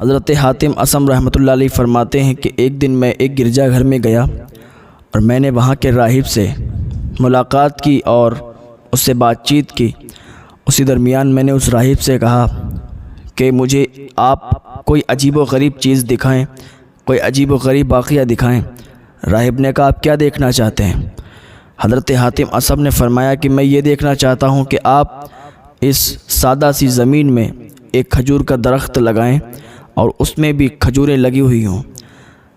حضرت حاتم اصم رحمۃ اللہ علیہ فرماتے ہیں کہ ایک دن میں ایک گرجا گھر میں گیا اور میں نے وہاں کے راہب سے ملاقات کی اور اس سے بات چیت کی۔ اسی درمیان میں نے اس راہب سے کہا کہ مجھے آپ کوئی عجیب و غریب چیز دکھائیں، کوئی عجیب و غریب واقعہ دکھائیں۔ راہب نے کہا آپ کیا دیکھنا چاہتے ہیں؟ حضرت حاتم اصم نے فرمایا کہ میں یہ دیکھنا چاہتا ہوں کہ آپ اس سادہ سی زمین میں ایک کھجور کا درخت لگائیں اور اس میں بھی کھجوریں لگی ہوئی ہوں۔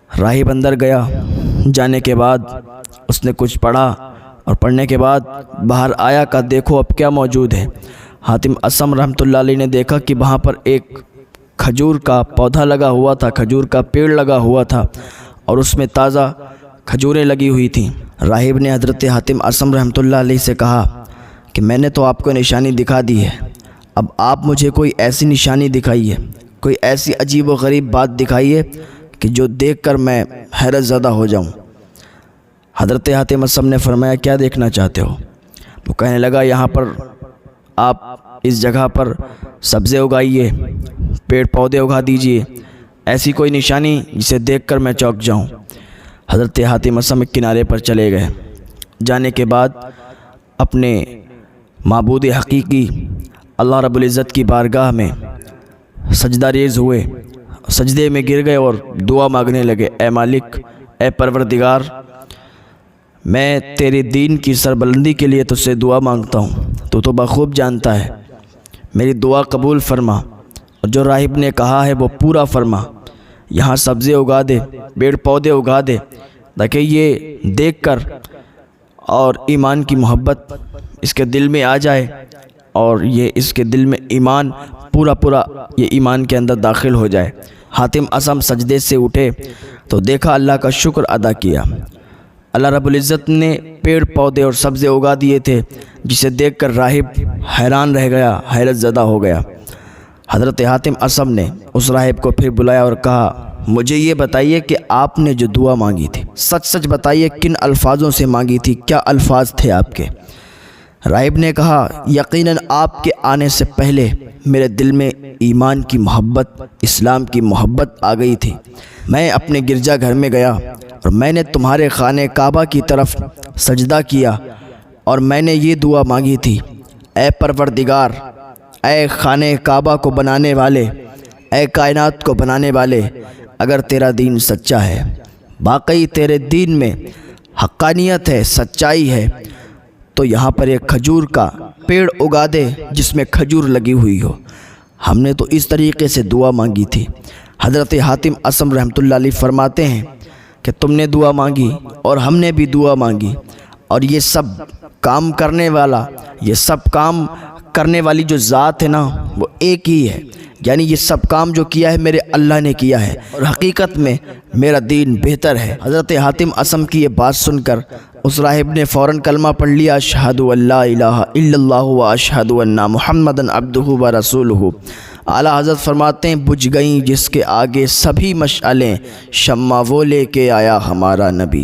راہب اندر گیا، جانے کے بعد اس نے کچھ پڑھا اور پڑھنے کے بعد باہر آیا کہ دیکھو اب کیا موجود ہے۔ حاتم اصم رحمۃ اللہ علیہ نے دیکھا کہ وہاں پر ایک کھجور کا پودا لگا ہوا تھا، کھجور کا پیڑ لگا ہوا تھا اور اس میں تازہ کھجوریں لگی ہوئی تھیں۔ راہب نے حضرت حاتم اصم رحمۃ اللہ علیہ سے کہا کہ میں نے تو آپ کو نشانی دکھا دی ہے، اب آپ مجھے کوئی ایسی نشانی دکھائیے، کوئی ایسی عجیب و غریب بات دکھائیے کہ جو دیکھ کر میں حیرت زدہ ہو جاؤں۔ حضرت حاتم اصم نے فرمایا کیا دیکھنا چاہتے ہو؟ وہ کہنے لگا یہاں پر آپ اس جگہ پر سبزے اگائیے، پیڑ پودے اگا دیجئے، ایسی کوئی نشانی جسے دیکھ کر میں چونک جاؤں۔ حضرت حاتم اصم ایک کنارے پر چلے گئے، جانے کے بعد اپنے معبود حقیقی اللہ رب العزت کی بارگاہ میں سجدہ ریز ہوئے، سجدے میں گر گئے اور دعا مانگنے لگے، اے مالک، اے پروردگار، میں تیرے دین کی سربلندی کے لیے تجھ سے دعا مانگتا ہوں، تو بخوب جانتا ہے، میری دعا قبول فرما اور جو راہب نے کہا ہے وہ پورا فرما، یہاں سبزے اگا دے، پیڑ پودے اگا دے، تاکہ یہ دیکھ کر اور ایمان کی محبت اس کے دل میں آ جائے اور یہ اس کے دل میں ایمان پورا یہ ایمان کے اندر داخل ہو جائے۔ حاتم اصم سجدے سے اٹھے تو دیکھا اللہ کا شکر ادا کیا، اللہ رب العزت نے پیڑ پودے اور سبزے اگا دیے تھے، جسے دیکھ کر راہب حیران رہ گیا، حیرت زدہ ہو گیا۔ حضرت حاتم اصم نے اس راہب کو پھر بلایا اور کہا مجھے یہ بتائیے کہ آپ نے جو دعا مانگی تھی سچ سچ بتائیے کن الفاظوں سے مانگی تھی، کیا الفاظ تھے آپ کے؟ راہب نے کہا یقیناً آپ کے آنے سے پہلے میرے دل میں ایمان کی محبت، اسلام کی محبت آ گئی تھی۔ میں اپنے گرجا گھر میں گیا اور میں نے تمہارے خانہ کعبہ کی طرف سجدہ کیا اور میں نے یہ دعا مانگی تھی، اے پروردگار، اے خانہ کعبہ کو بنانے والے، اے کائنات کو بنانے والے، اگر تیرا دین سچا ہے، واقعی تیرے دین میں حقانیت ہے، سچائی ہے، تو یہاں پر ایک کھجور کا پیڑ اگا دے جس میں کھجور لگی ہوئی ہو۔ ہم نے تو اس طریقے سے دعا مانگی تھی۔ حضرت حاتم اصم رحمۃ اللہ علیہ فرماتے ہیں کہ تم نے دعا مانگی اور ہم نے بھی دعا مانگی، اور یہ سب کام کرنے والا، یہ سب کام کرنے والی جو ذات ہے نا وہ ایک ہی ہے، یعنی یہ سب کام جو کیا ہے میرے اللہ نے کیا ہے اور حقیقت میں میرا دین بہتر ہے۔ حضرت حاتم اصم کی یہ بات سن کر اس راہب نے فوراً کلمہ پڑھ لیا، اشہد ان لا الہ الا اللہ و اشہد ان محمدًا عبدہ و رسولہ۔ اعلیٰ حضرت فرماتے ہیں بجھ گئیں جس کے آگے سبھی مشعلیں، شمع وہ لے کے آیا ہمارا نبی۔